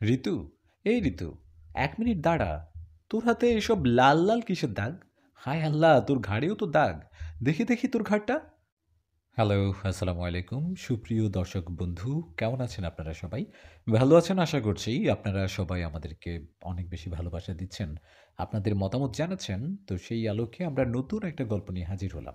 ঋতু, এই ঋতু, ১ মিনিট দাঁড়া। তোর হাতে এসব লাল, লাল কিসের দাগ? হায় আল্লাহ! তোর ঘাড়েও তো দাগ। দেখি, দেখি তোর ঘাড়টা। হ্যালো, আসসালামু আলাইকুম। সুপ্রিয় দর্শক বন্ধু, কেমন আছেন আপনারা সবাই? ভালো আছেন আশা করছি। আপনারা সবাই আমাদেরকে অনেক বেশি ভালোবাসা দিচ্ছেন। আপনাদের মতামত জানাচ্ছেন। তো সেই আলোকে আমরা নতুন একটা গল্প নিয়ে হাজির হলাম।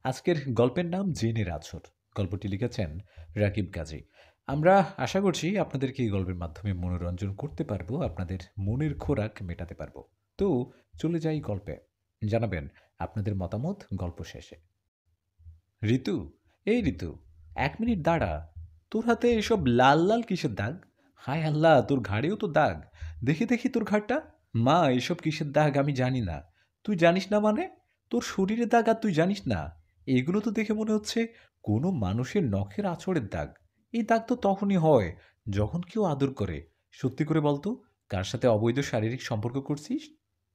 আজকের গল্পের নাম জিনের আছর। গল্পটি লিখেছেন রাকিব গাজী। আমরা আশা করছি আপনাদেরকে এই গল্পের মাধ্যমে মনোরঞ্জন করতে পারবো, আপনাদের মনের খোরাক মেটাতে পারবো। তো চলে যাই গল্পে। জানাবেন আপনাদের মতামত গল্প শেষে। ঋতু, এই ঋতু, ১ মিনিট দাঁড়া। তোর হাতে এসব লাল, লাল কিসের দাগ? হায় আল্লাহ! তোর ঘাড়েও তো দাগ। দেখি, দেখি তোর ঘাড়টা। মা, এসব কিসের দাগ আমি জানি না। তুই জানিস না মানে? তোর শরীরে দাগ আর তুই জানিস না? এগুলো তো দেখে মনে হচ্ছে কোনো মানুষের নখের আঁচড়ের দাগ। এই দাগ তো তখনই হয় যখন কেউ আদর করে। সত্যি করে বল তো, কার সাথে অবৈধ শারীরিক সম্পর্ক করছিস?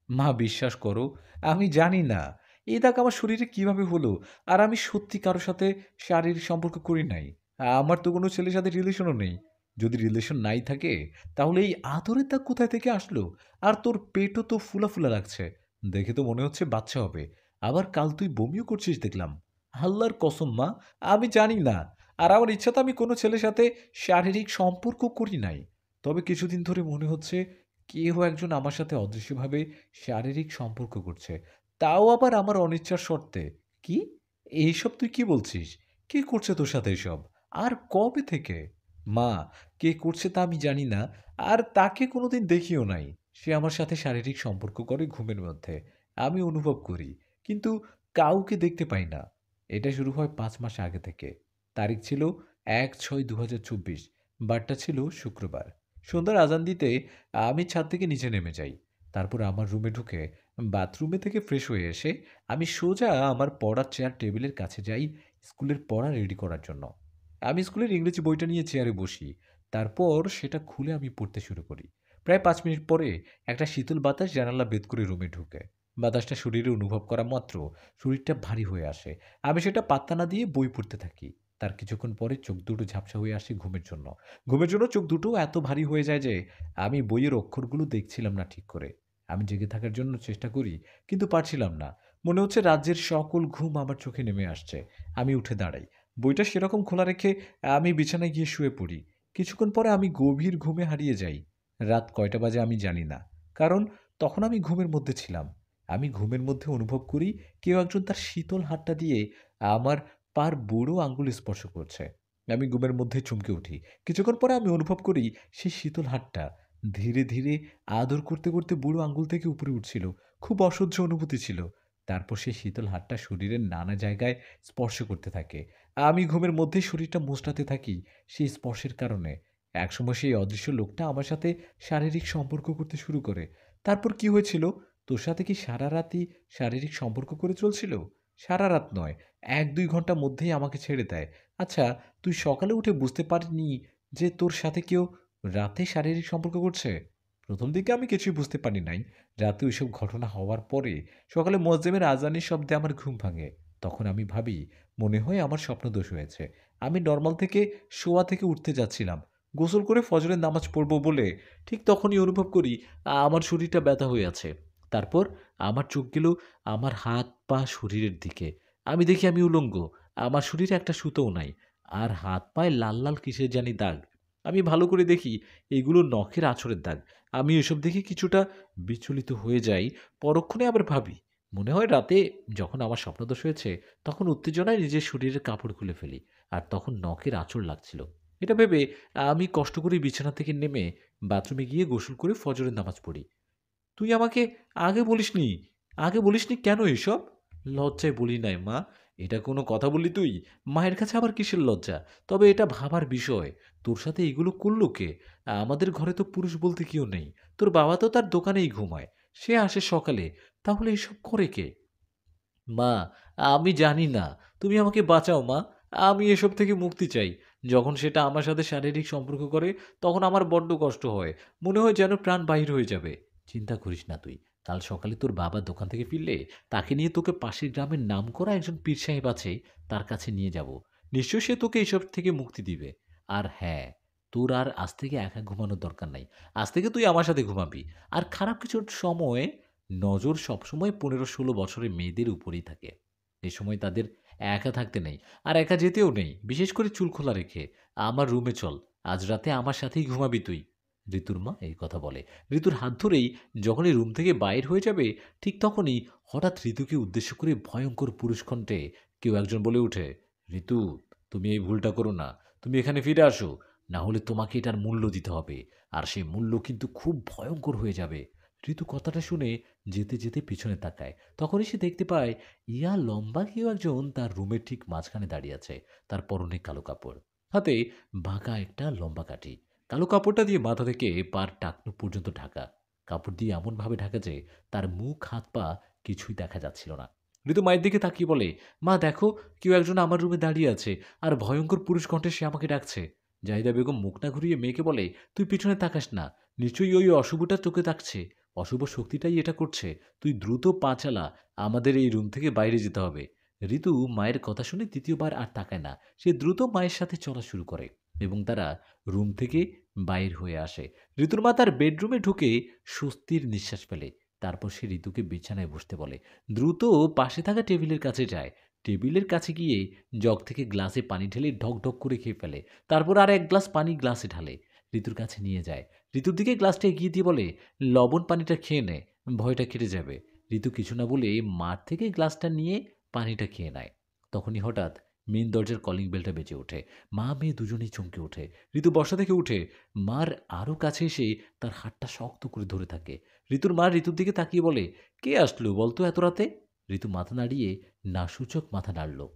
মা, বিশ্বাস করো, আমি জানি না। এই দাগ আমার শরীরে কিভাবে হলো? আর আমি সত্যি কারো সাথে শারীরিক সম্পর্ক করি নাই। আমার তো কোনো ছেলের সাথে রিলেশনও নেই। যদি রিলেশন নাই থাকে, তাহলে এই আদরের দাগ কোথায় থেকে আসলো? আর তোর পেটও তো ফুলা, ফুলা লাগছে। দেখে তো মনে হচ্ছে বাচ্চা হবে। আবার কাল তুই বমিও করছিস দেখলাম। আল্লাহর কসম মা, আমি জানি না। আর আমার ইচ্ছা তো আমি কোনো ছেলের সাথে শারীরিক সম্পর্ক করি নাই। তবে কিছুদিন ধরে মনে হচ্ছে কেউ একজন আমার সাথে অদৃশ্যভাবে শারীরিক সম্পর্ক করছে। তাও আবার আমার অনিচ্ছার শর্তে। কি? এইসব তুই কি বলছিস? কে করছে তোর সাথে এসব? আর কবে থেকে? মা, কে করছে তা আমি জানি না। আর তাকে কোনোদিন দেখিও নাই। সে আমার সাথে শারীরিক সম্পর্ক করে ঘুমের মধ্যে। আমি অনুভব করি। কিন্তু কাউকে দেখতে পাই না। এটা শুরু হয় ৫ মাস আগে থেকে। তারিখ ছিল ১/৬/২০২৪। বারটা ছিল শুক্রবার। সন্ধ্যার আজান দিতে আমি ছাদ থেকে নিচে নেমে যাই। তারপর আমার রুমে ঢুকে বাথরুমে থেকে ফ্রেশ হয়ে এসে আমি সোজা আমার পড়ার চেয়ার টেবিলের কাছে যাই স্কুলের পড়া রেডি করার জন্য। আমি স্কুলের ইংরেজি বইটা নিয়ে চেয়ারে বসি। তারপর সেটা খুলে আমি পড়তে শুরু করি। প্রায় ৫ মিনিট পরে একটা শীতল বাতাস জানালা ভেদ করে রুমে ঢুকে। বাতাসটা শরীরে অনুভব করা মাত্র শরীরটা ভারী হয়ে আসে। আমি সেটা পাত্তা না দিয়ে বই পড়তে থাকি। তার কিছুক্ষণ পরে চোখ দুটো ঝাপসা হয়ে আসে ঘুমের জন্য। ঘুমের জন্য চোখ দুটো এত ভারী হয়ে যায় যে আমি বইয়ের অক্ষরগুলো দেখছিলাম না ঠিক করে। আমি জেগে থাকার জন্য চেষ্টা করি, কিন্তু পারছিলাম না। মনে হচ্ছে রাজ্যের সকল ঘুম আমার চোখে নেমে আসছে। আমি উঠে দাঁড়াই। বইটা সেরকম খোলা রেখে আমি বিছানায় গিয়ে শুয়ে পড়ি। কিছুক্ষণ পরে আমি গভীর ঘুমে হারিয়ে যাই। রাত কয়টা বাজে আমি জানি না। কারণ তখন আমি ঘুমের মধ্যে ছিলাম। আমি ঘুমের মধ্যে অনুভব করি কেউ একজন তার শীতল হাতটা দিয়ে আমার পার বুড়ো আঙুল স্পর্শ করছে। আমি ঘুমের মধ্যে চমকে উঠি। কিছুক্ষণ পরে আমি অনুভব করি সেই শীতল হাতটা ধীরে, ধীরে আদর করতে, করতে বুড়ো আঙুল থেকে উপরে উঠছিল। খুব অসহ্য অনুভূতি ছিল। তারপর সেই শীতল হাতটা শরীরের নানা জায়গায় স্পর্শ করতে থাকে। আমি ঘুমের মধ্যেই শরীরটা মুচড়াতে থাকি সেই স্পর্শের কারণে। একসময় সেই অদৃশ্য লোকটা আমার সাথে শারীরিক সম্পর্ক করতে শুরু করে। তারপর কি হয়েছিল? তোর সাথে কি সারারাতই শারীরিক সম্পর্ক করে চলছিল? সারারাত নয়, ১-২ ঘন্টার মধ্যেই আমাকে ছেড়ে দেয়। আচ্ছা, তুই সকালে উঠে বুঝতে পারিনি যে তোর সাথে কেউ রাতে শারীরিক সম্পর্ক করছে? ১ম দিকে আমি কিছুই বুঝতে পারি নাই। রাতে ওইসব ঘটনা হওয়ার পরে সকালে মোয়াজ্জেমের আজানের শব্দে আমার ঘুম ভাঙে। তখন আমি ভাবি, মনে হয় আমার স্বপ্নদোষ হয়েছে। আমি নরমাল থেকে শোয়া থেকে উঠতে যাচ্ছিলাম। গোসল করে ফজরের নামাজ পড়ব বলে ঠিক তখনই অনুভব করি আমার শরীরটা ব্যথা হয়ে আছে। তারপর আমার চোখ গেল আমার হাত, পা, শরীরের দিকে। আমি দেখি আমি উলঙ্গ। আমার শরীরে একটা সুতোও নাই। আর হাত পায়ে লাল, লাল কিসের জানি দাগ। আমি ভালো করে দেখি এগুলো নখের আঁচড়ের দাগ। আমি এসব দেখে কিছুটা বিচলিত হয়ে যাই। পরক্ষণে আবার ভাবি, মনে হয় রাতে যখন আমার স্বপ্নদোষ হয়েছে, তখন উত্তেজনায় নিজের শরীরের কাপড় খুলে ফেলি। আর তখন নখের আঁচড় লাগছিল। এটা ভেবে আমি কষ্ট করে বিছানা থেকে নেমে বাথরুমে গিয়ে গোসল করে ফজরের নামাজ পড়ি। তুই আমাকে আগে বলিসনি। আগে বলিসনি কেন এসব? লজ্জায় বলি নাই মা। এটা কোনো কথা বললি তুই? মায়ের কাছে আবার কিসের লজ্জা? তবে এটা ভাবার বিষয়। তোর সাথে এগুলো করল কে? আমাদের ঘরে তো পুরুষ বলতে কেউ নেই। তোর বাবা তো তার দোকানেই ঘুমায়। সে আসে সকালে। তাহলে এসব করে কে? মা, আমি জানি না। তুমি আমাকে বাঁচাও মা। আমি এসব থেকে মুক্তি চাই। যখন সেটা আমার সাথে শারীরিক সম্পর্ক করে, তখন আমার বড্ড কষ্ট হয়। মনে হয় যেন প্রাণ বাহির হয়ে যাবে। চিন্তা করিস না তুই। কাল সকালে তোর বাবা দোকান থেকে ফিরলে তাকে নিয়ে তোকে পাশের গ্রামের নামকরা একজন পীর সাহেব আছে, তার কাছে নিয়ে যাব। নিশ্চয়ই সে তোকে এসব থেকে মুক্তি দিবে। আর হ্যাঁ, তোর আর আজ থেকে একা ঘুমানোর দরকার নাই। আজ থেকে তুই আমার সাথে ঘুমাবি। আর খারাপ কিছুর সময় নজর সবসময় ১৫-১৬ বছরের মেয়েদের উপরেই থাকে। এ সময় তাদের একা থাকতে নেই। আর একা যেতেও নেই। বিশেষ করে চুল খোলা রেখে। আমার রুমে চল। আজ রাতে আমার সাথেই ঘুমাবি তুই। ঋতুর মা এই কথা বলে। ঋতুর হাত ধরেই যখনই রুম থেকে বাইর হয়ে যাবে, ঠিক তখনই হঠাৎ ঋতুকে উদ্দেশ্য করে ভয়ংকর পুরুষ কণ্ঠে কেউ একজন বলে ওঠে, "ঋতু, তুমি এই ভুলটা করো না। তুমি এখানে ফিরে আসো। না হলে তোমাকে এটার মূল্য দিতে হবে। আর সেই মূল্য কিন্তু খুব ভয়ংকর হয়ে যাবে।" ঋতু কথাটা শুনে যেতে, যেতে পিছনে তাকায়। তখনই সে দেখতে পায় ইয়া লম্বা কেউ একজন তার রুমের ঠিক মাঝখানে দাঁড়িয়ে আছে। তার পরনে কালো কাপড়। হাতে বাঁকা একটা লম্বা কাঠি। কালো কাপড়টা দিয়ে মাথা থেকে পার টাকনু পর্যন্ত ঢাকা। কাপড় দিয়ে এমনভাবে ঢাকা যে তার মুখ, হাত, পা কিছুই দেখা যাচ্ছিল না। ঋতু মায়ের দিকে তাকিয়ে বলে, "মা দেখো, কেউ একজন আমার রুমে দাঁড়িয়ে আছে। আর ভয়ংকর পুরুষ কণ্ঠে সে আমাকে ডাকছে।" জাহিদা বেগম মুখ না ঘুরিয়ে মেয়েকে বলে, "তুই পিছনে তাকাস না। নিশ্চয়ই ওই অশুভটা তোকে ডাকছে। অশুভ শক্তিটাই এটা করছে। তুই দ্রুত পা চালা। আমাদের এই রুম থেকে বাইরে যেতে হবে।" ঋতু মায়ের কথা শুনে দ্বিতীয়বার আর তাকায় না। সে দ্রুত মায়ের সাথে চলা শুরু করে এবং তারা রুম থেকে বাইর হয়ে আসে। ঋতুর মা তার বেডরুমে ঢুকে স্বস্তির নিঃশ্বাস ফেলে। তারপর সে ঋতুকে বিছানায় বসতে বলে। দ্রুত পাশে থাকা টেবিলের কাছে যায়। টেবিলের কাছে গিয়ে জগ থেকে গ্লাসে পানি ঢেলে ঢক ঢক করে খেয়ে ফেলে। তারপর আর এক গ্লাস পানি গ্লাসে ঢালে। ঋতুর কাছে নিয়ে যায়। ঋতুর দিকে গ্লাসটা এগিয়ে দিয়ে বলে, "লবণ পানিটা খেয়ে নে। ভয়টা কেটে যাবে।" ঋতু কিছু না বলে মাঠ থেকে গ্লাসটা নিয়ে পানিটা খেয়ে নেয়। তখনই হঠাৎ মেইন দরজার কলিং বেলটা বেজে ওঠে। মা মেয়ে দুজনেই চমকে ওঠে। ঋতু বসা থেকে উঠে মার আরও কাছে এসে তার হাতটা শক্ত করে ধরে থাকে। ঋতুর মা ঋতুর দিকে তাকিয়ে বলে, "কে আসলো বলতো এত রাতে?" ঋতু মাথা নাড়িয়ে নাসূচক মাথা নাড়ল।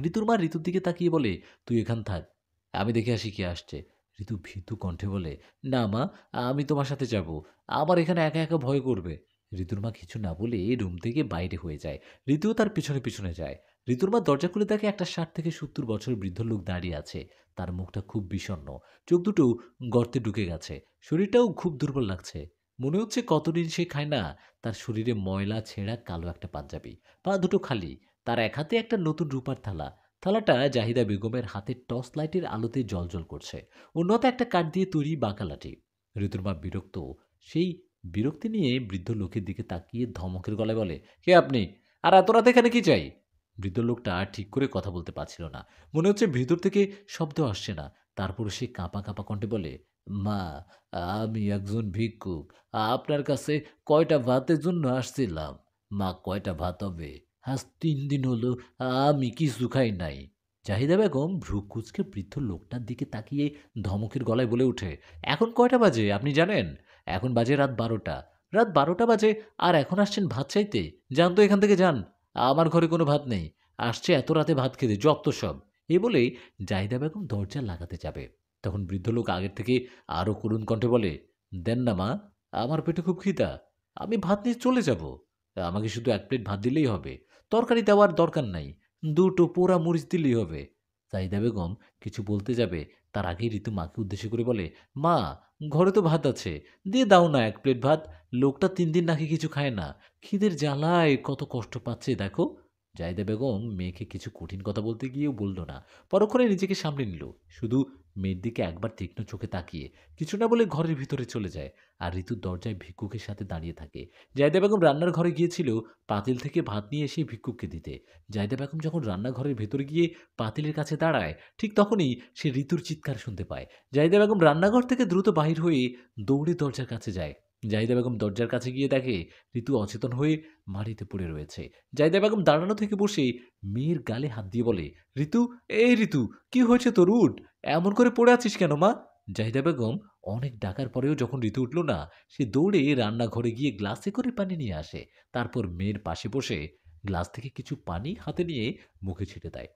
ঋতুর মা ঋতুর দিকে তাকিয়ে বলে, "তুই এখান থাক। আমি দেখে আসি কে আসছে।" ঋতু ভীতু কণ্ঠে বলে, "না মা, আমি তোমার সাথে যাব। আমার এখানে একা, একা ভয় করবে।" ঋতুর মা কিছু না বলে রুম থেকে বাইরে হয়ে যায়। ঋতুও তার পিছনে, পিছনে যায়। ঋতুর মা দরজা খুলে দেখে একটা ৬০ থেকে ৭০ বছরের বৃদ্ধ লোক দাঁড়িয়ে আছে। তার মুখটা খুব বিষণ্ণ। চোখ দুটো গর্তে ঢুকে গেছে। শরীরটাও খুব দুর্বল লাগছে। মনে হচ্ছে কতদিন সে খায় না। তার শরীরে ময়লা ছেঁড়া কালো একটা পাঞ্জাবি। পা দুটো খালি। তার এক হাতে একটা নতুন রূপার থালা। থালাটা জাহিদা বেগমের হাতের টর্চ লাইটের আলোতে জ্বলজ্বল করছে। অন্য হাতে একটা কাঠ দিয়ে তৈরি বাঁকা লাঠি। ঋতুর মা বিরক্ত। সেই বিরক্তি নিয়ে বৃদ্ধ লোকের দিকে তাকিয়ে ধমকের গলায় বলে, "কে আপনি? আর এত রাতে এখানে কি চাই?" বৃদ্ধ লোকটা ঠিক করে কথা বলতে পারছিল না। মনে হচ্ছে ভিতর থেকে শব্দ আসছে না। তারপর সে কাঁপা, কাঁপা কণ্ঠে বলে, "মা, আমি একজন ভিক্ষুক। আপনার কাছে কয়টা ভাতের জন্য আসছিলাম। মা, কয়টা ভাত হবে? আজ ৩ দিন হলো আমি কিছু খাই নাই।" জাহিদা বেগম ভ্রু কুঁচকে বৃদ্ধ লোকটার দিকে তাকিয়ে ধমকের গলায় বলে ওঠে, "এখন কয়টা বাজে আপনি জানেন? এখন বাজে রাত ১২টা। রাত ১২টা বাজে আর এখন আসছেন ভাত চাইতে? যান তো এখান থেকে যান। আমার ঘরে কোনো ভাত নেই। আসছে এত রাতে ভাত খেতে, যত্ত সব।" এই বলে জাহিদা বেগম দরজা লাগাতে যাবে। তখন বৃদ্ধ লোক আগের থেকে আরো করুণ কণ্ঠে বলে, "দেন না মা, আমার পেটে খুব খিদা। আমি ভাত নিয়ে চলে যাব। আমাকে শুধু ১ প্লেট ভাত দিলেই হবে। তরকারি দেওয়ার দরকার নাই। ২ টো পোড়া মরিচ দিলেই হবে।" জাহিদা বেগম কিছু বলতে যাবে, তার আগেই ঋতু মাকে উদ্দেশ্য করে বলে, "মা, ঘরে তো ভাত আছে। দিয়ে দাও না ১ প্লেট ভাত। লোকটা ৩ দিন নাকি কিছু খায় না। খিদের জ্বালায় কত কষ্ট পাচ্ছে দেখো।" জাহিদা বেগম মেয়েকে কিছু কঠিন কথা বলতে গিয়েও বলল না। পরক্ষণে নিজেকে সামলে নিল। শুধু মেয়ের দিকে একবার তীক্ষ্ণ চোখে তাকিয়ে কিছু না বলে ঘরের ভিতরে চলে যায়। আর ঋতু দরজায় ভিক্ষুকের সাথে দাঁড়িয়ে থাকে। জাহিদা বেগম রান্নার ঘরে গিয়েছিল পাতিল থেকে ভাত নিয়ে এসে ভিক্ষুককে দিতে। জাহিদা বেগম যখন রান্নাঘরের ভেতরে গিয়ে পাতিলের কাছে দাঁড়ায়, ঠিক তখনই সে ঋতুর চিৎকার শুনতে পায়। জাহিদা বেগম রান্নাঘর থেকে দ্রুত বাহির হয়ে দৌড়ে দরজার কাছে যায়। জাহিদা বেগম দরজার কাছে গিয়ে দেখে ঋতু অচেতন হয়ে মাটিতে পড়ে রয়েছে। জাহিদা বেগম দাঁড়ানো থেকে বসে মেয়ের গালে হাত দিয়ে বলে, "ঋতু, এই ঋতু, কি হয়েছে তোর? উঠ! এমন করে পড়ে আছিস কেন মা?" জাহিদা বেগম অনেক ডাকার পরেও যখন ঋতু উঠল না, সে দৌড়ে রান্নাঘরে গিয়ে গ্লাসে করে পানি নিয়ে আসে। তারপর মেয়ের পাশে বসে গ্লাস থেকে কিছু পানি হাতে নিয়ে মুখে ছিটে দেয়।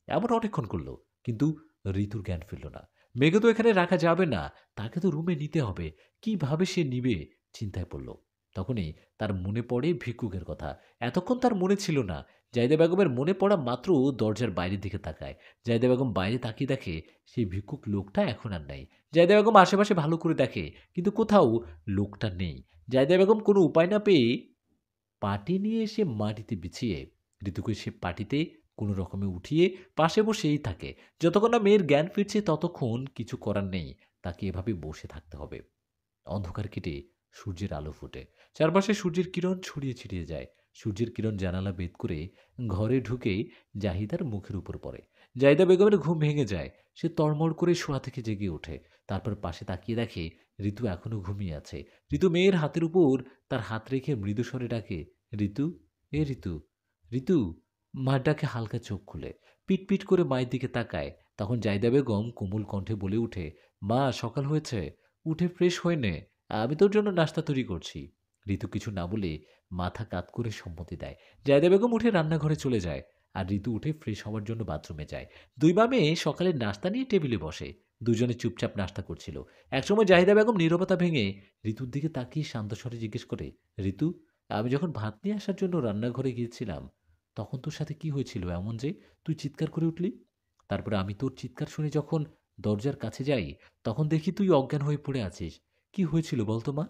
এমন অনেকক্ষণ করল, কিন্তু ঋতুর জ্ঞান ফিরল না। মেয়েকে তো এখানে রাখা যাবে না, তাকে তো রুমে নিতে হবে। কিভাবে সে নিবে? চিন্তায় পড়ল। তখনই তার মনে পড়ে ভিক্ষুকের কথা। এতক্ষণ তার মনে ছিল না। জাহিদা বেগমের মনে পড়া মাত্র দরজার বাইরের দিকে তাকায়। জাহিদা বেগম বাইরে তাকিয়ে দেখে সেই ভিক্ষুক লোকটা এখন আর নেই। জাহিদা বেগম আশেপাশে ভালো করে দেখে, কিন্তু কোথাও লোকটা নেই। জাহিদা বেগম কোনো উপায় না পেয়ে পাটি নিয়ে এসে মাটিতে বিছিয়ে ঋতুকে সে পাটিতে কোনো রকমে উঠিয়ে পাশে বসেই থাকে। যতক্ষণ না মেয়ের জ্ঞান ফিরছে ততক্ষণ কিছু করার নেই, তাকে এভাবে বসে থাকতে হবে। অন্ধকার কেটে সূর্যের আলো ফোটে। চারপাশে সূর্যের কিরণ ছড়িয়ে ছিটিয়ে যায়। সূর্যের কিরণ জানালা ভেদ করে ঘরে ঢুকে জাহিদার মুখের উপর পড়ে। জাহিদা বেগমের ঘুম ভেঙে যায়। সে তড়মড় করে শোয়া থেকে জেগে ওঠে। তারপর পাশে তাকিয়ে দেখে ঋতু এখনো ঘুমিয়ে আছে। ঋতু মেয়ের হাতের উপর তার হাত রেখে মৃদু স্বরে ডাকে, ঋতু, এ ঋতু, ঋতু। মার ডাকে হালকা চোখ খুলে পিট করে মায়ের দিকে তাকায়। তখন জাহিদা বেগম কোমল কণ্ঠে বলে উঠে, মা, সকাল হয়েছে, উঠে ফ্রেশ হয়ে নে, আমি তোর জন্য নাস্তা তৈরি করছি। ঋতু কিছু না বলে মাথা কাত করে সম্মতি দেয়। জায়দা বেগম উঠে রান্নাঘরে চলে যায়। আর ঋতু উঠে ফ্রেশ হওয়ার জন্য বাথরুমে যায়। দুই মা মেয়ে সকালের নাস্তা নিয়ে টেবিলে বসে। দুজনে চুপচাপ নাস্তা করছিল। একসময় জাহিদা বেগম নীরবতা ভেঙে ঋতুর দিকে তাকিয়ে শান্ত স্বরে জিজ্ঞেস করে, ঋতু, আমি যখন ভাত নিয়ে আসার জন্য রান্নাঘরে গিয়েছিলাম তখন তোর সাথে কি হয়েছিল এমন যে তুই চিৎকার করে উঠলি? তারপরে আমি তোর চিৎকার শুনে যখন দরজার কাছে যাই তখন দেখি তুই অজ্ঞান হয়ে পড়ে আছিস। কি হয়েছিল বলতো মা?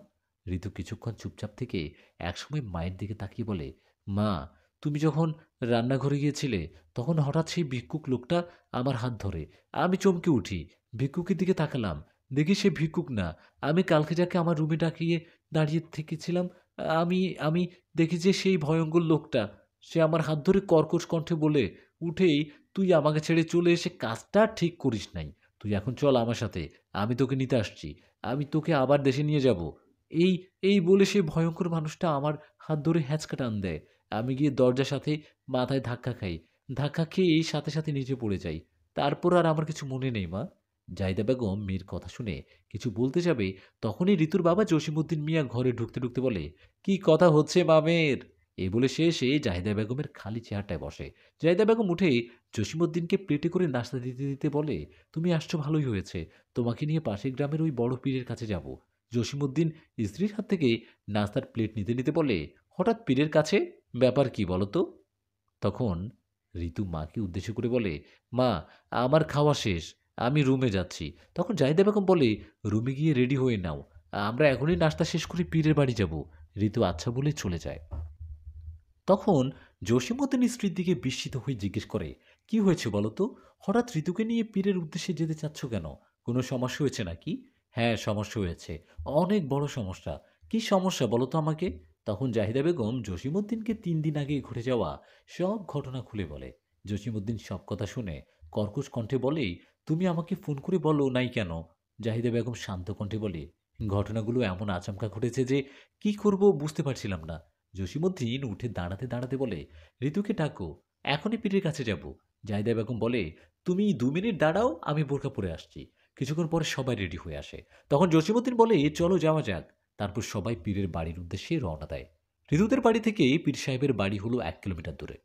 ঋতু কিছুক্ষণ চুপচাপ থেকে একসময় মায়ের দিকে তাকিয়ে বলে, মা, তুমি যখন রান্নাঘরে গিয়েছিলে তখন হঠাৎ সেই ভিক্ষুক লোকটা আমার হাত ধরে। আমি চমকে উঠি, ভিক্ষুকের দিকে তাকালাম, দেখি সে ভিক্ষুক না। আমি কালকে যাকে আমার রুমে ডাকিয়ে দাঁড়িয়ে থেকেছিলাম, আমি আমি দেখি যে সেই ভয়ঙ্কর লোকটা। সে আমার হাত ধরে কর্কশ কণ্ঠে বলে উঠেই, তুই আমাকে ছেড়ে চলে এসে কাজটা ঠিক করিস নাই। তুই এখন চল আমার সাথে, আমি তোকে নিতে আসছি। আমি তোকে আবার দেশে নিয়ে যাব। এই এই বলে সে ভয়ঙ্কর মানুষটা আমার হাত ধরে হ্যাঁচকা টান দেয়। আমি গিয়ে দরজার সাথে মাথায় ধাক্কা খাই। ধাক্কা খেয়েই সাথে নিচে পড়ে যাই। তারপর আর আমার কিছু মনে নেই মা। জাহিদা বেগম মেয়ের কথা শুনে কিছু বলতে যাবে তখনই ঋতুর বাবা জসিমউদ্দিন মিয়া ঘরে ঢুকতে বলে, কি কথা হচ্ছে মামের? এই বলে সে এসে জাহিদা বেগমের খালি চেয়ারটায় বসে। জাহিদা বেগম উঠে জসিমউদ্দিনকে প্লেটে করে নাস্তা দিতে বলে, তুমি আসছো ভালোই হয়েছে। তোমাকে নিয়ে পাশের গ্রামের ওই বড় পীরের কাছে যাব। জসিমউদ্দিন স্ত্রীর হাত থেকে নাস্তার প্লেট নিতে বলে, হঠাৎ পীরের কাছে? ব্যাপার কি বলো তো? তখন ঋতু মাকে উদ্দেশ্য করে বলে, মা, আমার খাওয়া শেষ, আমি রুমে যাচ্ছি। তখন জাহিদা বেগম বলে, রুমে গিয়ে রেডি হয়ে নাও, আমরা এখনই নাস্তা শেষ করে পীরের বাড়ি যাব। ঋতু আচ্ছা বলে চলে যায়। তখন জসীমউদ্দিন স্ত্রীর দিকে বিস্মিত হয়ে জিজ্ঞেস করে, কি হয়েছে বলো তো? হঠাৎ ঋতুকে নিয়ে পীরের উদ্দেশ্যে যেতে চাচ্ছ কেন? কোনো সমস্যা হয়েছে নাকি? হ্যাঁ, সমস্যা হয়েছে, অনেক বড় সমস্যা। কি সমস্যা বলো তো আমাকে? তখন জাহিদা বেগম জসীমউদ্দিনকে 3 দিন আগে ঘটে যাওয়া সব ঘটনা খুলে বলে। জসীমউদ্দিন সব কথা শুনে কর্কশ কণ্ঠে বলে, তুমি আমাকে ফোন করে বলো নাই কেন? জাহিদা বেগম শান্ত কণ্ঠে বলে, ঘটনাগুলো এমন আচমকা ঘটেছে যে কি করব বুঝতে পারছিলাম না। জসীমউদ্দিন উঠে দাঁড়াতে বলে, ঋতুকে ডাকো, এখনই পীরের কাছে যাব। জাহিদা বেগম বলে, তুমি 2 মিনিট দাঁড়াও, আমি বোরকা পরে আসছি। কিছুক্ষণ পরে সবাই রেডি হয়ে আসে। তখন জসীমউদ্দিন বলে, চলো যাওয়া যাক। তারপর সবাই পীরের বাড়ির উদ্দেশ্যে রওনা দেয়। ঋতুদের বাড়ি থেকে পীর সাহেবের বাড়ি হলো 1 কিলোমিটার দূরে।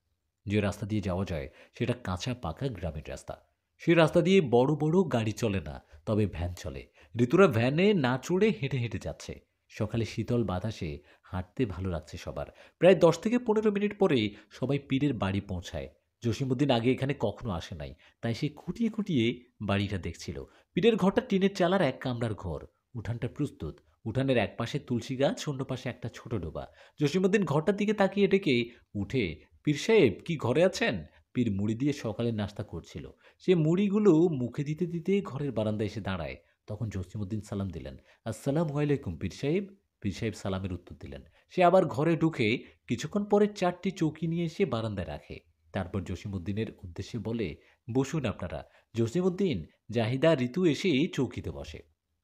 যে রাস্তা দিয়ে যাওয়া যায় সেটা কাঁচা পাকা গ্রামের রাস্তা। সেই রাস্তা দিয়ে বড় গাড়ি চলে না, তবে ভ্যান চলে। ঋতুরা ভ্যানে না চড়ে হেঁটে যাচ্ছে। সকালে শীতল বাতাসে হাঁটতে ভালো লাগছে সবার। প্রায় 10 থেকে 15 মিনিট পরে সবাই পীরের বাড়ি পৌঁছায়। জসীমউদ্দিন আগে এখানে কখনো আসে নাই, তাই সে খুঁটিয়ে বাড়িটা দেখছিল। পীরের ঘরটা টিনের চালার এক কামরার ঘর। উঠানটা প্রস্তুত। উঠানের এক পাশে তুলসী গাছ, অন্য পাশে একটা ছোট ডোবা। জসীমউদ্দিন ঘরটার দিকে তাকিয়ে ডেকে উঠে, পীর সাহেব কি ঘরে আছেন? পীর মুড়ি দিয়ে সকালের নাস্তা করছিল। সে মুড়িগুলো মুখে দিতে ঘরের বারান্দায় এসে দাঁড়ায়। তখন জসীমউদ্দিন সালাম দিলেন, আসসালামু আলাইকুম পীর সাহেব। পীর সাহেব সালামের উত্তর দিলেন। সে আবার ঘরে ঢুকে কিছুক্ষণ পরে 4টি চৌকি নিয়ে এসে বারান্দায় রাখে। তারপর জসীমউদ্দিনের উদ্দেশ্যে বলে, বসুন আপনারা। জসীমউদ্দিন, জাহিদা, ঋতু এসে চৌকিতে বসে।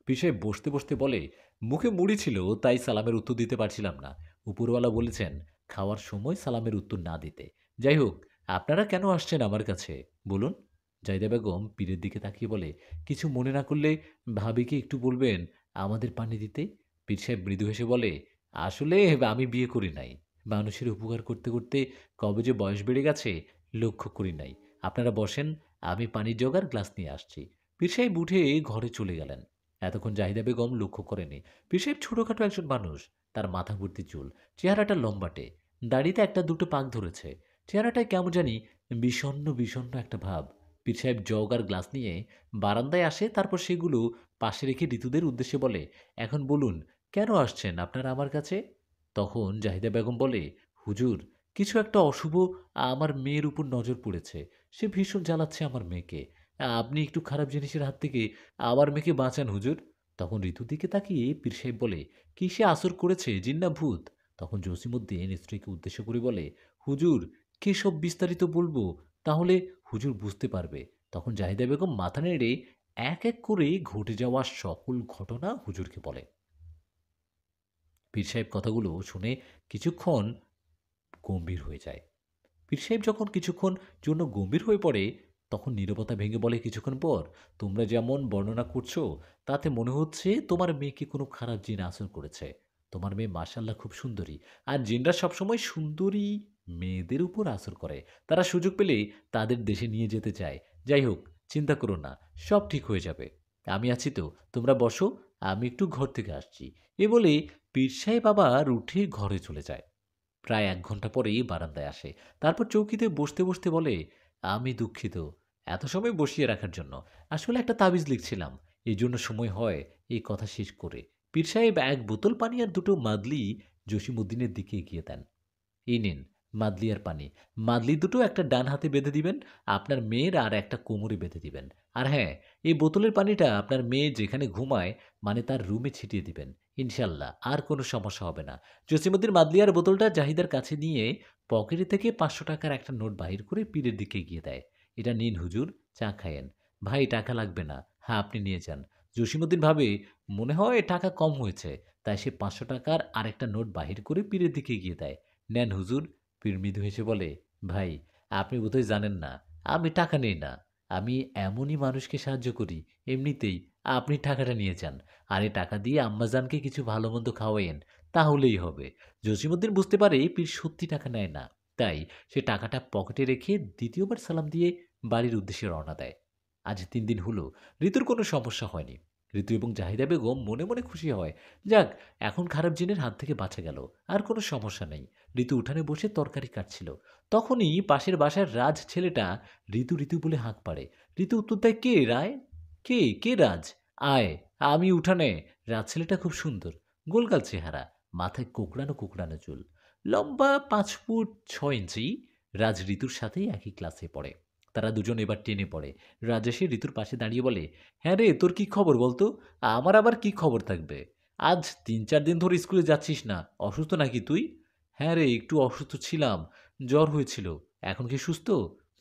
পীর সাহেব বসতে বলে, মুখে মুড়ি ছিল তাই সালামের উত্তর দিতে পারছিলাম না। উপরওয়ালা বলেছেন খাওয়ার সময় সালামের উত্তর না দিতে। যাই হোক, আপনারা কেন আসছেন আমার কাছে বলুন? জাহিদা বেগম পীরের দিকে তাকিয়ে বলে, কিছু মনে না করলে ভাবিকে একটু বলবেন আমাদের পানি দিতে? পীর সাহেব মৃদু হেসে বলে, আসলে আমি বিয়ে করি নাই। মানুষের উপকার করতে কবে যে বয়স বেড়ে গেছে লক্ষ্য করি নাই। আপনারা বসেন, আমি পানির জগ আর গ্লাস নিয়ে আসছি। পীর সাহেব উঠে ঘরে চলে গেলেন। এতক্ষণ জাহিদা বেগম লক্ষ্য করেনি। পীর সাহেব ছোটখাটো একজন মানুষ। তার মাথা ভর্তি চুল, চেহারাটা লম্বাটে, দাড়িতে একটা দুটো পাক ধরেছে। চেহারাটায় কেমন জানি বিষণ্ণ একটা ভাব। পীর সাহেব জগ আর গ্লাস নিয়ে বারান্দায় আসে, তারপর সেগুলো পাশে রেখে ঋতুদের উদ্দেশ্যে বলে, এখন বলুন কেন আসছেন আপনারা আমার কাছে? তখন জাহিদা বেগম বলে, হুজুর, কিছু একটা অশুভ আমার মেয়ের উপর নজর পড়েছে। সে ভীষণ জ্বালাচ্ছে আমার মেয়েকে। আপনি একটু খারাপ জিনিসের হাত থেকে আমার মেয়েকে বাঁচান হুজুর। তখন ঋতুর দিকে তাকিয়ে পীর সাহেব বলে, "কি সে আসর করেছে, জিন না ভূত?" তখন জসীমউদ্দীন স্ত্রীকে উদ্দেশ্য করে বলে, "হুজুর, কে সব বিস্তারিত বলব? তাহলে হুজুর বুঝতে পারবে।" তখন জাহিদা বেগম মাথা নেড়ে এক এক করে ঘটে যাওয়া সকল ঘটনা হুজুরকে বলে। পীর সাহেব কথাগুলো শুনে কিছুক্ষণ গম্ভীর হয়ে যায়। পীর সাহেব যখন কিছুক্ষণ জন্য গম্ভীর হয়ে পড়ে, তখন নীরবতা ভেঙে বলে কিছুক্ষণ পর, "তোমরা যেমন বর্ণনা করছো, তাতে মনে হচ্ছে তোমার মেয়েকে কোনো খারাপ জিন আসর করেছে। তোমার মেয়ে মাশাআল্লাহ খুব সুন্দরী। আর জিনরা সবসময় সুন্দরী মেয়েদের উপর আসর করে। তারা সুযোগ পেলেই তাদের দেশে নিয়ে যেতে চায়। যাই হোক, চিন্তা করো না, সব ঠিক হয়ে যাবে। আমি আছি তো, তোমরা বসো, আমি একটু ঘর থেকে আসছি।" এ বলে পীর সাহেব আবার উঠে ঘরে চলে যায়। প্রায় ১ ঘন্টা পরেই বারান্দায় আসে। তারপর চৌকিতে বসতে, বসতে বলে, "আমি দুঃখিত এত সময় বসিয়ে রাখার জন্য। আসলে একটা তাবিজ লিখছিলাম। এজন্য সময় হয়।" এই কথা শেষ করে পীর সাহেব ১ বোতল পানি আর ২ টো মাদলি জসীমউদ্দীনের দিকে এগিয়ে দেন। এই নিন মাদলি আর পানি। মাদলি দুটো একটা ডান হাতে বেঁধে দিবেন, আপনার মেয়ের আর একটা কোমরে বেঁধে দিবেন। আর হ্যাঁ, এই বোতলের পানিটা আপনার মেয়ে যেখানে ঘুমায় মানে তার রুমে ছিটিয়ে দিবেন। ইনশাআল্লাহ আর কোনো সমস্যা হবে না। জসীমউদ্দীন মাদলি আর বোতলটা জাহিদার কাছে নিয়ে পকেটে থেকে ৳৫০০ একটা নোট বাহির করে পীরের দিকে এগিয়ে দেয়। "এটা নিন হুজুর, চা খায়েন।" "ভাই টাকা লাগবে না। হ্যাঁ, আপনি নিয়ে যান।" জসীমউদ্দীন ভাবে, মনে হয় টাকা কম হয়েছে। তাই সে ৳৫০০ আরেকটা নোট বাহির করে পীরের দিকে এগিয়ে দেয়। "নেন হুজুর।" পীর মৃদু হেসে বলে, "ভাই, আপনি বোধহয় জানেন না, আমি টাকা নেই না। আমি এমনই মানুষকে সাহায্য করি, এমনিতেই। আপনি টাকাটা নিয়ে যান। আর এ টাকা দিয়ে আম্মাজানকে কিছু ভালো-মন্দ খাওয়ায়েন, তাহলেই হবে।" জসীমউদ্দীন বুঝতে পারে পীর সত্যি টাকা নেয় না। তাই সে টাকাটা পকেটে রেখে দ্বিতীয়বার সালাম দিয়ে বাড়ির উদ্দেশ্যে রওনা দেয়। আজ ৩ দিন হলো ঋতুর কোনো সমস্যা হয়নি। ঋতু এবং জাহিদা বেগম মনে, মনে খুশি হয়। যাক, এখন খারাপ জিনের হাত থেকে বাঁচা গেল। আর কোনো সমস্যা নেই। ঋতু উঠানে বসে তরকারি কাটছিল। তখনই পাশের বাসার রাজ ছেলেটা ঋতু, ঋতু বলে হাঁক পাড়ে। ঋতু উত্তর দেয়, "কে রায়? কে? কে রাজ? আয়, আমি উঠানে।" রাজ ছেলেটা খুব সুন্দর। গোলগাল চেহারা, মাথায় কোঁকড়ানো, কোঁকড়ানো চুল। লম্বা ৫ ফুট ৬ ইঞ্চি। রাজ ঋতুর সাথেই একই ক্লাসে পড়ে। তারা দুজন এবার টেনে পড়ে। রাজ এসে ঋতুর পাশে দাঁড়িয়ে বলে, "হ্যাঁ রে, তোর কি খবর বলতো?" "আমার আবার কি খবর থাকবে? আজ ৩-৪ দিন ধরে স্কুলে যাচ্ছিস না। অসুস্থ নাকি তুই?" "হ্যাঁ রে, একটু অসুস্থ ছিলাম। জ্বর হয়েছিল। এখন কি সুস্থ?"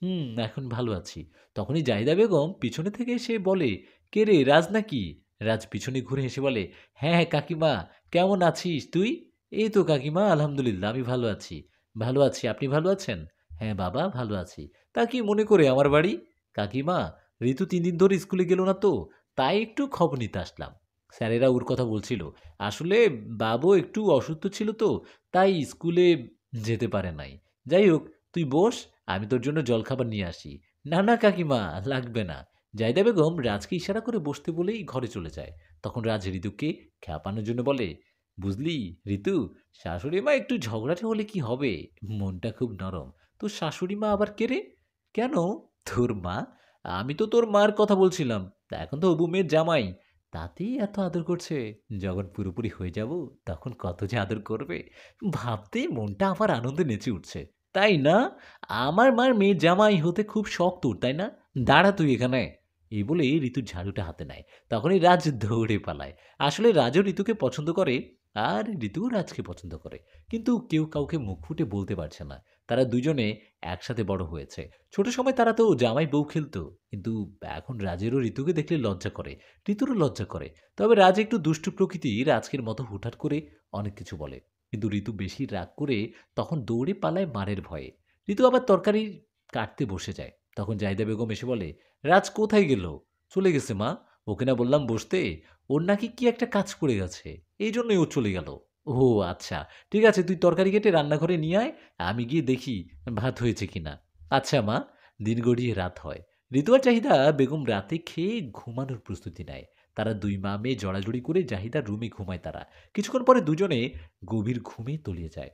"হুম, এখন ভালো আছি।" তখনই জাহিদা বেগম পিছনে থেকে এসে বলে, "কে রে, রাজ নাকি?" রাজ পিছনে ঘুরে হেসে বলে, "হ্যাঁ, হ্যাঁ কাকিমা, কেমন আছিস তুই?" "এই তো কাকিমা, আলহামদুলিল্লাহ আমি ভালো আছি।" "ভালো আছি, আপনি ভালো আছেন?" "হ্যাঁ বাবা, ভালো আছি। তা কি মনে করে আমার বাড়ি?" "কাকিমা, ঋতু ৩ দিন ধরে স্কুলে গেল না তো, তাই একটু খবর নিতে আসলাম। স্যারেরা ওর কথা বলছিল। আসলে বাবু একটু অসুস্থ ছিল তো, তাই স্কুলে যেতে পারে নাই। যাই হোক, তুই বস, আমি তোর জন্য জলখাবার নিয়ে আসি।" "না, না কাকিমা, লাগবে না।" জাহিদা বেগম রাজকে ইশারা করে বসতে বলেই ঘরে চলে যায়। তখন রাজ ঋতুকে খেপানোর জন্য বলে, "বুঝলি ঋতু, শাশুড়ি মা একটু ঝগড়াটে হলে কি হবে? মনটা খুব নরম। তোর শাশুড়ি মা আবার কে রে?" "কেন? তোর মা? আমি তো তোর মার কথা বলছিলাম। তা এখন তো হবু মেয়ের জামাই। তাতেই এত আদর করছে। যখন পুরোপুরি হয়ে যাব, তখন কত যে আদর করবে। ভাবতেই মনটা আমার আনন্দে নেচে উঠছে। তাই না? আমার মার মেয়ের জামাই হতে খুব শখ তোর, তাই না? দাঁড়া তুই এখানে।" এই বলে ঋতু ঝাড়ুটা হাতে নেয়। তখনই রাজ দৌড়ে পালায়। আসলে রাজও ঋতুকে পছন্দ করে আর ঋতুও রাজকে পছন্দ করে। কিন্তু কেউ কাউকে মুখ ফুটে বলতে পারছে না। তারা দুজনে একসাথে বড় হয়েছে। ছোট সময় তারা তো জামাই বউ খেলতো। কিন্তু এখন রাজেরও ঋতুকে দেখলে লজ্জা করে। ঋতুরও লজ্জা করে। তবে রাজ একটু দুষ্টু প্রকৃতির, আজকের মতো হুটহাট করে অনেক কিছু বলে। কিন্তু ঋতু বেশি রাগ করে তখন দৌড়ে পালায় মারের ভয়ে। ঋতু আবার তরকারি কাটতে বসে যায়। তখন জাহিদা বেগম এসে বলে, "রাজ কোথায় গেল?" "চলে গেছে মা। ওকে না বললাম বসতে? ওর নাকি কি একটা কাজ পড়ে গেছে। এইজন্যই ও চলে গেল।" "ও আচ্ছা। ঠিক আছে, তুই তরকারি কেটে রান্নাঘরে নিয়ে আয়। আমি গিয়ে দেখি ভাত হয়েছে কিনা।" "আচ্ছা মা।" দিন গড়িয়ে রাত হয়। ঋতু আর জাহিদা বেগম রাতে খেয়ে ঘুমানোর প্রস্তুতি নেয়। তারা ২ মা মেয়ে জড়াজড়ি করে জাহিদার রুমে ঘুমায় তারা। কিছুক্ষণ পরে দুজনে গভীর ঘুমে তলিয়ে যায়।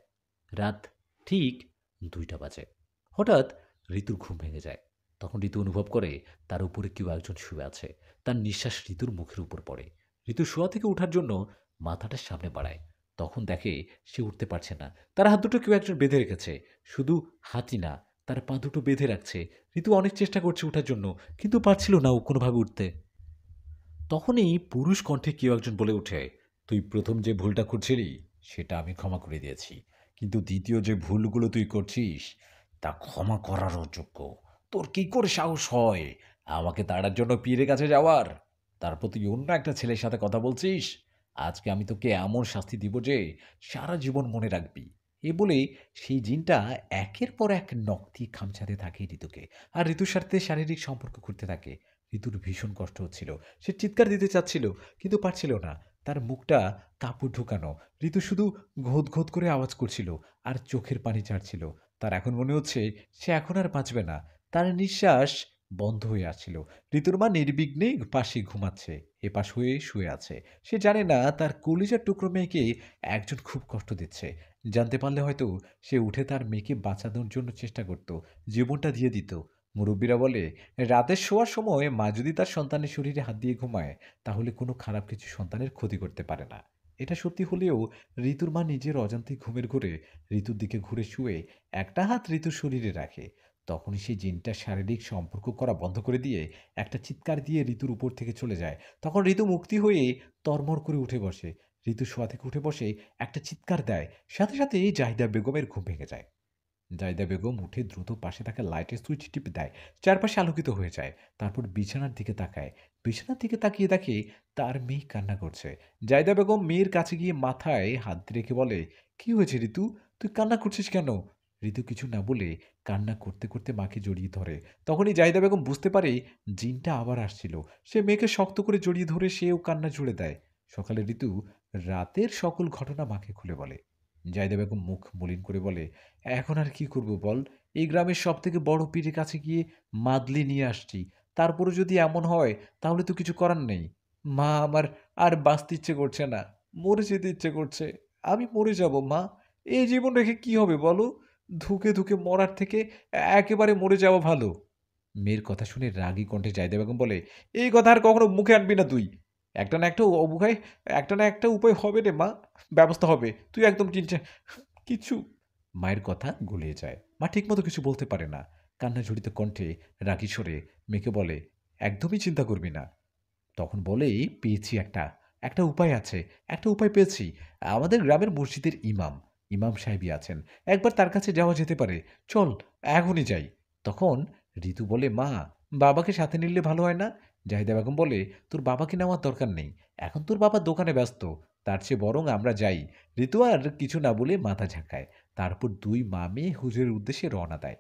রাত ঠিক ২টা বাজে। হঠাৎ ঋতুর ঘুম ভেঙে যায়। তখন ঋতু অনুভব করে তার উপরে কেউ একজন শুয়ে আছে। তার নিঃশ্বাস ঋতুর মুখের উপর পড়ে। ঋতু শোয়া থেকে ওঠার জন্য মাথাটা সামনে বাড়ায়। তখন দেখে সে উঠতে পারছে না। তার হাত দুটো কেউ একজন বেঁধে রেখেছে। শুধু হাতই না, তার পা দুটো বেঁধে রাখছে। ঋতু অনেক চেষ্টা করছে ওঠার জন্য, কিন্তু পারছিল না ও কোনোভাবে উঠতে। তখনই পুরুষ কণ্ঠে কেউ একজন বলে ওঠে, "তুই প্রথম যে ভুলটা করছিলি, সেটা আমি ক্ষমা করে দিয়েছি। কিন্তু দ্বিতীয় যে ভুলগুলো তুই করছিস, তা ক্ষমা করারও অযোগ্য। তোর কি করে সাহস হয় আমাকে তাড়ার জন্য পীরের কাছে যাওয়ার? তারপর তুই অন্য একটা ছেলের সাথে কথা বলছিস? আজকে আমি তোকে এমন শাস্তি দিব যে সারা জীবন মনে রাখবি।" এ বলে সেই জিনটা একের পর এক নখ দিয়ে খামচাতে থাকে ঋতুকে। আর ঋতুর সাথে শারীরিক সম্পর্ক করতে থাকে। ঋতুর ভীষণ কষ্ট হচ্ছিল। সে চিৎকার দিতে চাচ্ছিল, কিন্তু পারছিল না। তার মুখটা কাপড় ঢোকানো। ঋতু শুধু ঘোঁত, ঘোঁত করে আওয়াজ করছিল আর চোখের পানি ঝারছিল। তার এখন মনে হচ্ছে সে এখন আর বাঁচবে না। তার নিঃশ্বাস বন্ধ হয়ে আসছিল। ঋতুর মা নির্বিঘ্নে পাশে ঘুমাচ্ছে। এপাশ হয়ে শুয়ে আছে। সে জানে না তার কলিজার টুকরো মেয়েকে একজন খুব কষ্ট দিচ্ছে। জানতে পারলে হয়তো সে উঠে তার মেয়েকে বাঁচানোর জন্য চেষ্টা করত। জীবনটা দিয়ে দিত। মুরব্বীরা বলে, রাতে শোয়ার সময় মা যদি তার সন্তানের শরীরে হাত দিয়ে ঘুমায়, তাহলে কোনো খারাপ কিছু সন্তানের ক্ষতি করতে পারে না। এটা সত্যি হলেও ঋতুর মা নিজের অজান্তে ঘুমের ঘোরে ঋতুর দিকে ঘুরে শুয়ে একটা হাত ঋতুর শরীরে রাখে। তখনই সেই জিনটা শারীরিক সম্পর্ক করা বন্ধ করে দিয়ে একটা চিৎকার দিয়ে ঋতুর উপর থেকে চলে যায়। তখন ঋতু মুক্তি হয়ে তরমর করে উঠে বসে। ঋতু শোয়া থেকে উঠে বসে একটা চিৎকার দেয়। সাথে সাথেই জাহিদা বেগমের ঘুম ভেঙে যায়। জাহিদা বেগম উঠে দ্রুত পাশে থাকা লাইটের সুইচ টিপে দেয়। চারপাশে আলোকিত হয়ে যায়। তারপর বিছানার দিকে তাকায়। বিছানার দিকে তাকিয়ে দেখে তার মেয়ে কান্না করছে। জাহিদা বেগম মেয়ের কাছে গিয়ে মাথায় হাত রেখে বলে, "কি হয়েছে ঋতু? তুই কান্না করছিস কেন?" ঋতু কিছু না বলে কান্না করতে করতে মাকে জড়িয়ে ধরে। তখনই জাহিদা বেগম বুঝতে পারে জিনটা আবার আসছিল। সে মেয়েকে শক্ত করে জড়িয়ে ধরে সেও কান্না জুড়ে দেয়। সকালে ঋতু রাতের সকল ঘটনা মাকে খুলে বলে। জাহিদা বেগম মুখ মলিন করে বলে, "এখন আর কি করব বল? এই গ্রামের সবথেকে বড় পীরের কাছে গিয়ে মাদলি নিয়ে আসছি। তারপরও যদি এমন হয় তাহলে তো কিছু করার নেই। মা, আমার আর বাঁচতে ইচ্ছে করছে না। মরে যেতে ইচ্ছে করছে। আমি মরে যাব মা। এই জীবন রেখে কি হবে বলো? ধুকে, ধুকে মরার থেকে একেবারে মরে যাওয়া ভালো।" মেয়ের কথা শুনে রাগী কণ্ঠে জাহিদা বেগম বলে, "এই কথা আর কখনো মুখে আনবি না তুই। একটা না একটা উপায় একটা না একটা উপায় হবে রে মা। ব্যবস্থা হবে। তুই একদম চিন্তা কিছু।" মায়ের কথা গুলিয়ে যায়। মা ঠিকমতো কিছু বলতে পারে না। কান্না জড়িত কণ্ঠে রাগী স্বরে মেয়েকে বলে, "একদমই চিন্তা করবি না।" তখন বলেই, "পেয়েছি একটা। একটা উপায় আছে। একটা উপায় পেয়েছি। আমাদের গ্রামের মসজিদের ইমাম সাহেবই আছেন। একবার তার কাছে যাওয়া যেতে পারে। চল, এখনই যাই।" তখন ঋতু বলে, "মা, বাবাকে সাথে নিলে ভালো হয় না?" জাহিদা বেগম বলে, "তোর বাবাকে নেওয়ার দরকার নেই। এখন তোর বাবা দোকানে ব্যস্ত। তার চেয়ে বরং আমরা যাই।" ঋতু আর কিছু না বলে মাথা ঝাঁকায়। তারপর দুই মা মেয়ে হুজুরের উদ্দেশ্যে রওনা দেয়।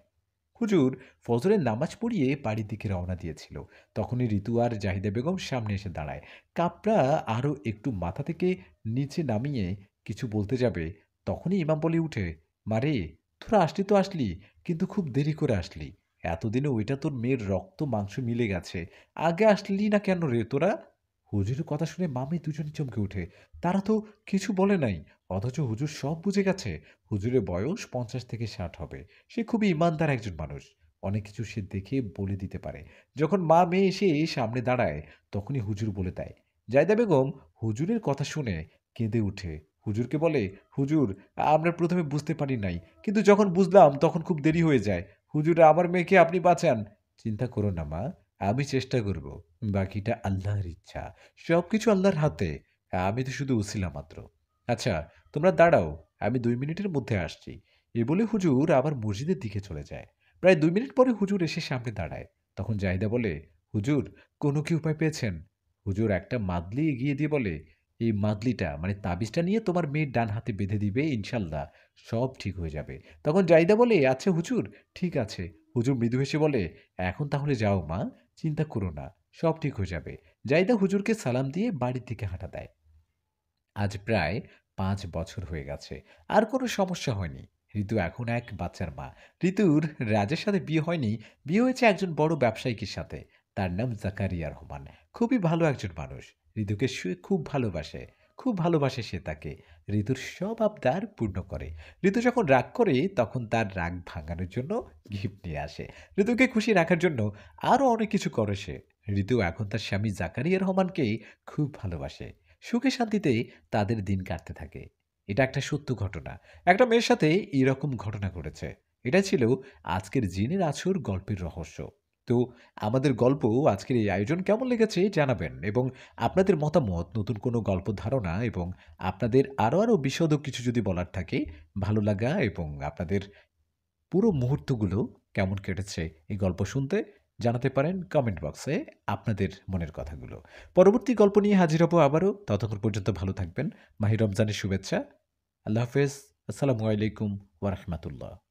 হুজুর ফজরের নামাজ পড়িয়ে বাড়ির দিকে রওনা দিয়েছিল। তখনই ঋতু আর জাহিদা বেগম সামনে এসে দাঁড়ায়। কাপড়া আরও একটু মাথা থেকে নিচে নামিয়ে কিছু বলতে যাবে, তখনই ইমাম বলে উঠে, "মারে, তোরা আসলি তো আসলি, কিন্তু খুব দেরি করে আসলি। এতদিনে ওইটা তোর মেয়ের রক্ত মাংস মিলে গেছে। আগে আসলি না কেন রে তোরা?" হুজুরের কথা শুনে মামি দুজনে চমকে ওঠে। তারা তো কিছু বলে নাই, অথচ হুজুর সব বুঝে গেছে। হুজুরের বয়স ৫০ থেকে ৬০ হবে। সে খুবই ইমানদার একজন মানুষ। অনেক কিছু সে দেখে বলে দিতে পারে। যখন মা মেয়ে এসে সামনে দাঁড়ায়, তখনই হুজুর বলে দেয়। জাহিদা বেগম হুজুরের কথা শুনে কেঁদে উঠে। হুজুরকে বলে, "হুজুর, আমরা প্রথমে বুঝতে পারি নাই। কিন্তু যখন বুঝলাম তখন খুব দেরি হয়ে যায়। হুজুর, আমার মেয়েকে আপনি বাঁচান।" "চিন্তা করো না মা, আমি চেষ্টা করব। বাকিটা আল্লাহর ইচ্ছা। সবকিছু আল্লাহর হাতে। আমি তো শুধু উছিলা মাত্র। আচ্ছা, তোমরা দাঁড়াও, আমি ২ মিনিটের মধ্যে আসছি।" এ বলে হুজুর আবার মসজিদের দিকে চলে যায়। প্রায় ২ মিনিট পরে হুজুর এসে সামনে দাঁড়ায়। তখন জাহিদা বলে, "হুজুর, কোনো কি উপায় পেয়েছেন?" হুজুর একটা মাদলি এগিয়ে দিয়ে বলে, "এই মাদলিটা মানে তাবিজটা নিয়ে তোমার মেয়ের ডান হাতে বেঁধে দিবে, ইনশাল্লাহ সব ঠিক হয়ে যাবে।" তখন জাহিদা বলে, "আচ্ছা হুজুর, ঠিক আছে।" হুজুর মৃদু হেসে বলে, "এখন তাহলে যাও মা, চিন্তা করো না, সব ঠিক হয়ে যাবে।" জাহিদা হুজুরকে সালাম দিয়ে বাড়ির দিকে হাঁটা দেয়। আজ প্রায় ৫ বছর হয়ে গেছে। আর কোনো সমস্যা হয়নি। ঋতু এখন এক বাচ্চার মা। ঋতুর রাজের সাথে বিয়ে হয়নি, বিয়ে হয়েছে একজন বড় ব্যবসায়িকের সাথে। তার নাম জাকারিয়া রহমান। খুবই ভালো একজন মানুষ। ঋতুকে সে খুব ভালোবাসে। খুব ভালোবাসে সে তাকে। ঋতুর সব আবদার পূর্ণ করে। ঋতু যখন রাগ করে তখন তার রাগ ভাঙানোর জন্য গিফট নিয়ে আসে। ঋতুকে খুশি রাখার জন্য আরও অনেক কিছু করে সে। ঋতু এখন তার স্বামী জাকারিয়া রহমানকে খুব ভালোবাসে। সুখে শান্তিতে তাদের দিন কাটতে থাকে। এটা একটা সত্য ঘটনা। একটা মেয়ের সাথে এরকম ঘটনা ঘটেছে। এটা ছিল আজকের জিনের আছর গল্পের রহস্য। তো আমাদের গল্প আজকের এই আয়োজন কেমন লেগেছে জানাবেন এবং আপনাদের মতামত, নতুন কোনো গল্প ধারণা এবং আপনাদের আরো বিশদ কিছু যদি বলার থাকে, ভালো লাগা এবং আপনাদের পুরো মুহূর্তগুলো কেমন কেটেছে এই গল্প শুনতে জানাতে পারেন কমেন্ট বক্সে আপনাদের মনের কথাগুলো। পরবর্তী গল্প নিয়ে হাজির হব আবারও। ততক্ষণ পর্যন্ত ভালো থাকবেন। মাহে রমজানের শুভেচ্ছা। আল্লাহ হাফেজ। আসসালামু আলাইকুম ওয়া রাহমাতুল্লাহ।